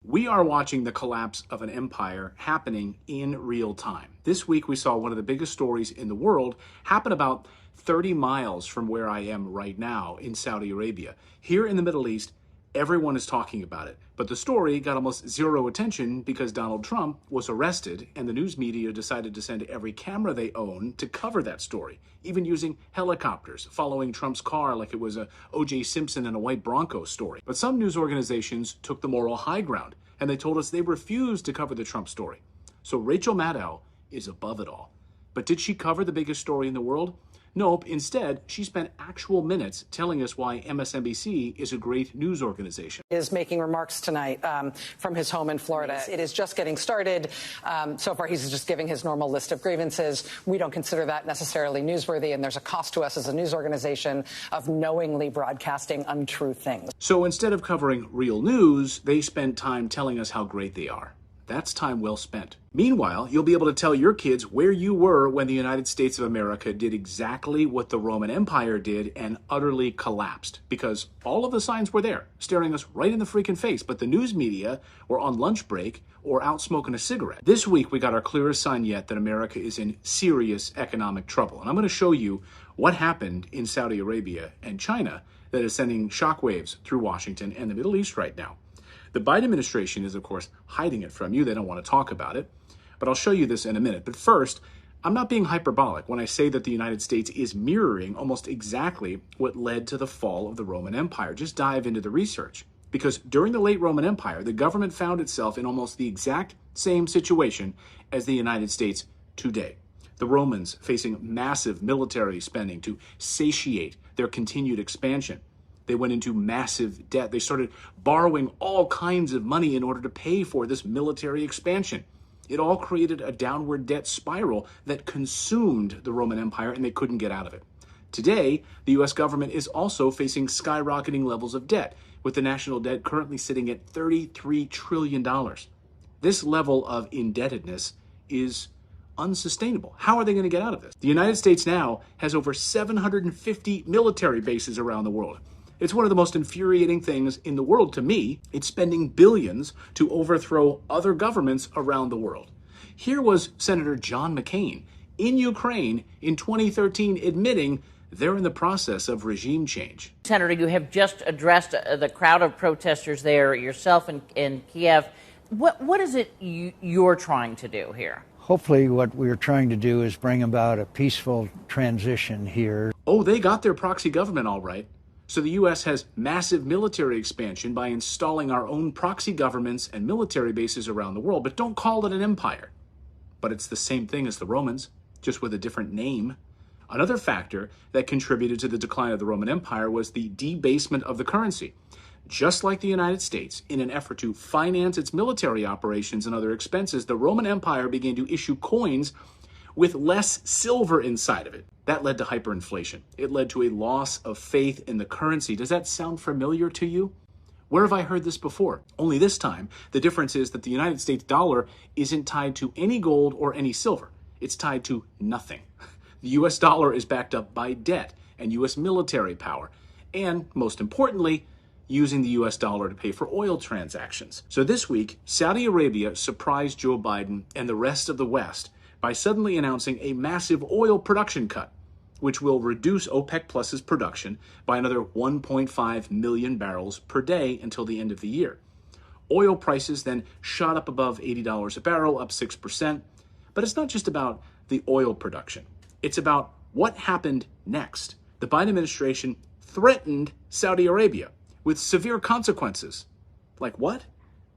We are watching the collapse of an empire happening in real time. This week, we saw one of the biggest stories in the world happen about 30 miles from where I am right now in Saudi Arabia. Here in the Middle East, everyone is talking about it. But the story got almost zero attention because Donald Trump was arrested and the news media decided to send every camera they own to cover that story, even using helicopters, following Trump's car like it was a O.J. Simpson and a white Bronco story. But some news organizations took the moral high ground and they told us they refused to cover the Trump story. So Rachel Maddow is above it all. But did she cover the biggest story in the world? Nope. Instead, she spent actual minutes telling us why MSNBC is a great news organization. Is making remarks tonight from his home in Florida. It is just getting started. So far, he's just giving his normal list of grievances. We don't consider that necessarily newsworthy, and there's a cost to us as a news organization of knowingly broadcasting untrue things. So instead of covering real news, they spend time telling us how great they are. That's time well spent. Meanwhile, you'll be able to tell your kids where you were when the United States of America did exactly what the Roman Empire did and utterly collapsed. Because all of the signs were there, staring us right in the freaking face. But the news media were on lunch break or out smoking a cigarette. This week, we got our clearest sign yet that America is in serious economic trouble. And I'm going to show you what happened in Saudi Arabia and China that is sending shockwaves through Washington and the Middle East right now. The Biden administration is, of course, hiding it from you. They don't want to talk about it. But I'll show you this in a minute. But first, I'm not being hyperbolic when I say that the United States is mirroring almost exactly what led to the fall of the Roman Empire. Just dive into the research. Because during the late Roman Empire, the government found itself in almost the exact same situation as the United States today. The Romans facing massive military spending to satiate their continued expansion. They went into massive debt. They started borrowing all kinds of money in order to pay for this military expansion. It all created a downward debt spiral that consumed the Roman Empire, and they couldn't get out of it. Today, the U.S. government is also facing skyrocketing levels of debt, with the national debt currently sitting at $33 trillion. This level of indebtedness is unsustainable. How are they going to get out of this? The United States now has over 750 military bases around the world. It's one of the most infuriating things in the world to me. It's spending billions to overthrow other governments around the world. Here was Senator John McCain in Ukraine in 2013 admitting they're in the process of regime change. Senator, you have just addressed the crowd of protesters there yourself in Kiev. What is it you're trying to do here? Hopefully what we're trying to do is bring about a peaceful transition here. Oh, they got their proxy government all right. So the U.S. has massive military expansion by installing our own proxy governments and military bases around the world. But don't call it an empire. But it's the same thing as the Romans, just with a different name. Another factor that contributed to the decline of the Roman Empire was the debasement of the currency. Just like the United States, in an effort to finance its military operations and other expenses, the Roman Empire began to issue coins with less silver inside of it. That led to hyperinflation. It led to a loss of faith in the currency. Does that sound familiar to you? Where have I heard this before? Only this time, the difference is that the United States dollar isn't tied to any gold or any silver. It's tied to nothing. The U.S. dollar is backed up by debt and U.S. military power. And, most importantly, using the U.S. dollar to pay for oil transactions. So this week, Saudi Arabia surprised Joe Biden and the rest of the West by suddenly announcing a massive oil production cut, which will reduce OPEC Plus's production by another 1.5 million barrels per day until the end of the year. Oil prices then shot up above $80 a barrel, up 6%. But it's not just about the oil production. It's about what happened next. The Biden administration threatened Saudi Arabia with severe consequences. Like what?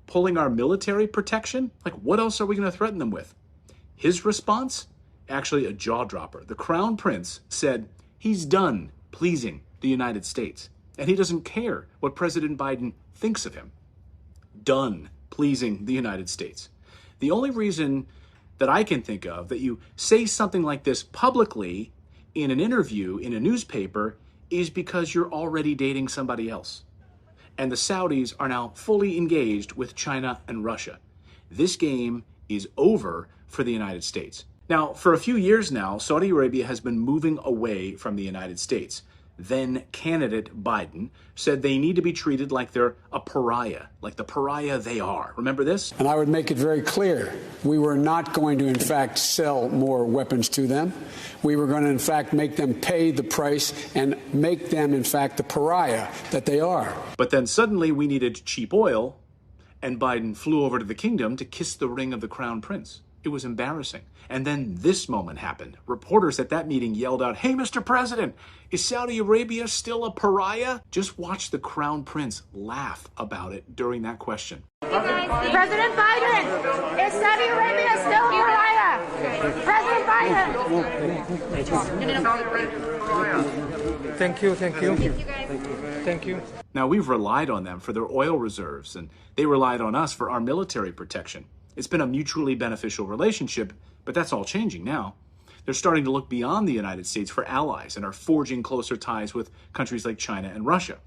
Pulling our military protection? Like what else are we going to threaten them with? His response? Actually a jaw dropper. The Crown Prince said he's done pleasing the United States, and he doesn't care what President Biden thinks of him. Done pleasing the United States. The only reason that I can think of that you say something like this publicly in an interview in a newspaper is because you're already dating somebody else. And the Saudis are now fully engaged with China and Russia. This game is over for the United States. Now, for a few years now, Saudi Arabia has been moving away from the United States. then candidate Biden said they need to be treated like they're a pariah, like the pariah they are. Remember this? And I would make it very clear, we were not going to, in fact, sell more weapons to them. We were going to, in fact, make them pay the price and make them, in fact, the pariah that they are. But then suddenly we needed cheap oil, and Biden flew over to the kingdom to kiss the ring of the crown prince. It was embarrassing. And then this moment happened. Reporters at that meeting yelled out, "Hey, Mr. President, is Saudi Arabia still a pariah?" Just watch the crown prince laugh about it during that question. President Biden, is Saudi Arabia still a pariah? President Biden. Thank you. Thank you. Now, we've relied on them for their oil reserves, and they relied on us for our military protection. It's been a mutually beneficial relationship, but that's all changing now. They're starting to look beyond the United States for allies and are forging closer ties with countries like China and Russia.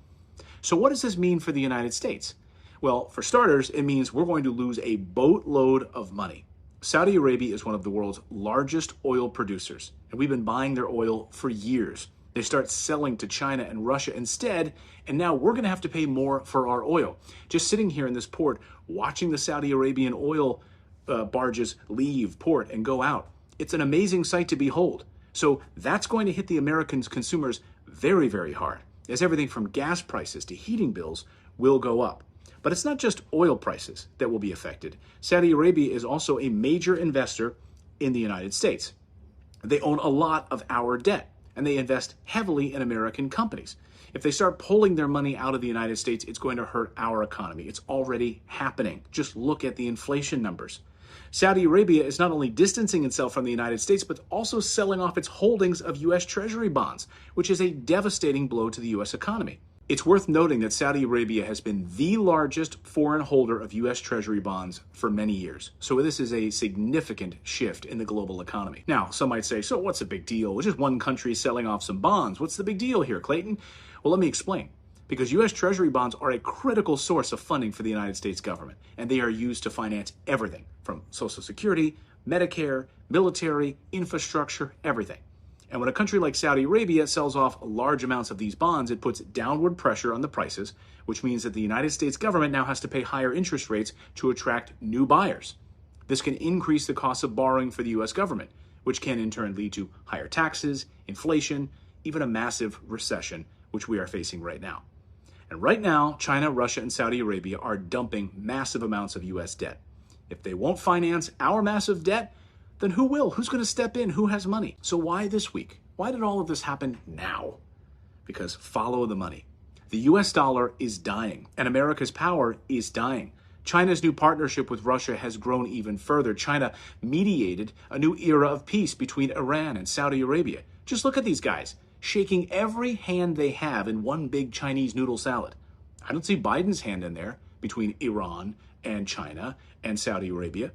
So what does this mean for the United States? Well, for starters, it means we're going to lose a boatload of money. Saudi Arabia is one of the world's largest oil producers, and we've been buying their oil for years. They start selling to China and Russia instead, and now we're going to have to pay more for our oil. Just sitting here in this port, watching the Saudi Arabian oil barges leave port and go out. It's an amazing sight to behold. So that's going to hit the American consumers very, very hard, as everything from gas prices to heating bills will go up. But it's not just oil prices that will be affected. Saudi Arabia is also a major investor in the United States. They own a lot of our debt, and they invest heavily in American companies. If they start pulling their money out of the United States, it's going to hurt our economy. It's already happening. Just look at the inflation numbers. Saudi Arabia is not only distancing itself from the United States, but also selling off its holdings of U.S. Treasury bonds, which is a devastating blow to the U.S. economy. It's worth noting that Saudi Arabia has been the largest foreign holder of U.S. Treasury bonds for many years. So this is a significant shift in the global economy. Now, some might say, so what's a big deal? Just one country selling off some bonds. What's the big deal here, Clayton? Well, let me explain. Because U.S. Treasury bonds are a critical source of funding for the United States government, and they are used to finance everything from Social Security, Medicare, military, infrastructure, everything. And when a country like Saudi Arabia sells off large amounts of these bonds, it puts downward pressure on the prices, which means that the United States government now has to pay higher interest rates to attract new buyers. This can increase the cost of borrowing for the U.S. government, which can in turn lead to higher taxes, inflation, even a massive recession, which we are facing right now. And right now, China, Russia, and Saudi Arabia are dumping massive amounts of U.S. debt. If they won't finance our massive debt, then who will? Who's going to step in? Who has money? So why this week? Why did all of this happen now? Because follow the money. The U.S. dollar is dying, and America's power is dying. China's new partnership with Russia has grown even further. China mediated a new era of peace between Iran and Saudi Arabia. Just look at these guys, shaking every hand they have in one big Chinese noodle salad. I don't see Biden's hand in there between Iran and China and Saudi Arabia.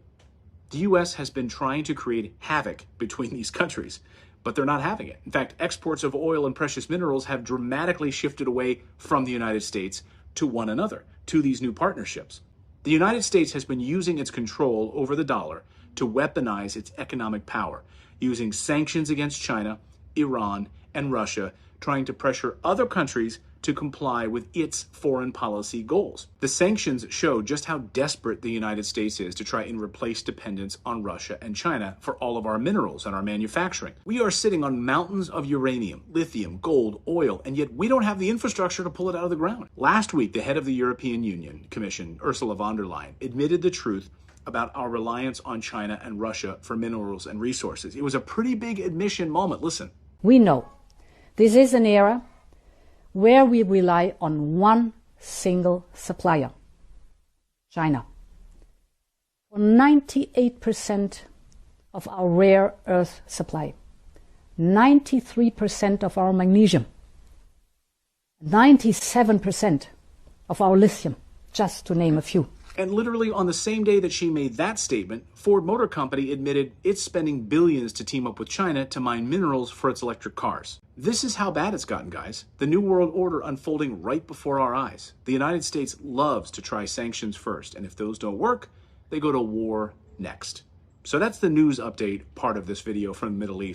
The U.S. has been trying to create havoc between these countries, but they're not having it. In fact, exports of oil and precious minerals have dramatically shifted away from the United States to one another, to these new partnerships. The United States has been using its control over the dollar to weaponize its economic power, using sanctions against China, Iran, and Russia, trying to pressure other countries to comply with its foreign policy goals. The sanctions show just how desperate the United States is to try and replace dependence on Russia and China for all of our minerals and our manufacturing. We are sitting on mountains of uranium, lithium, gold, oil, and yet we don't have the infrastructure to pull it out of the ground. Last week, the head of the European Union Commission, Ursula von der Leyen, admitted the truth about our reliance on China and Russia for minerals and resources. It was a pretty big admission moment. Listen. We know this is an era where we rely on one single supplier, China, for 98% of our rare earth supply, 93% of our magnesium, 97% of our lithium, just to name a few. And literally on the same day that she made that statement, Ford Motor Company admitted it's spending billions to team up with China to mine minerals for its electric cars. This is how bad it's gotten, guys. The New World Order unfolding right before our eyes. The United States loves to try sanctions first, and if those don't work, they go to war next. So that's the news update part of this video from the Middle East.